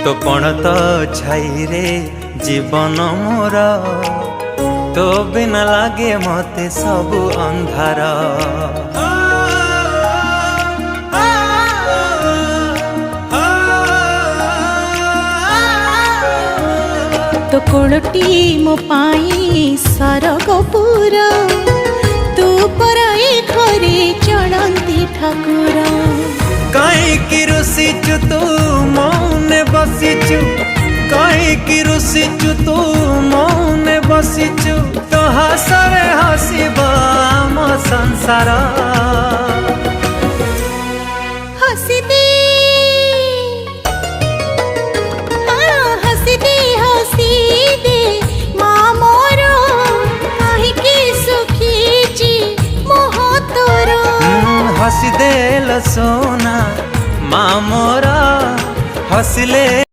तो पण तो छाई रे जीवन मोर तो बिना लागे मते सब अंधार। तो कोलटी मो पाई सरगपुर तू पराई घरे चलती ठाकुर। कहीं रुसीचु तू मौने बसीचु, कहीं रुसीचु तू मौने बसीचु, तो हसरे हसीबा आम संसार। हसी दे हसी दे हसी दे माँ मोर काहीकि सुखीची मोह तोर। हसी दे सोना माँ मोरा हसले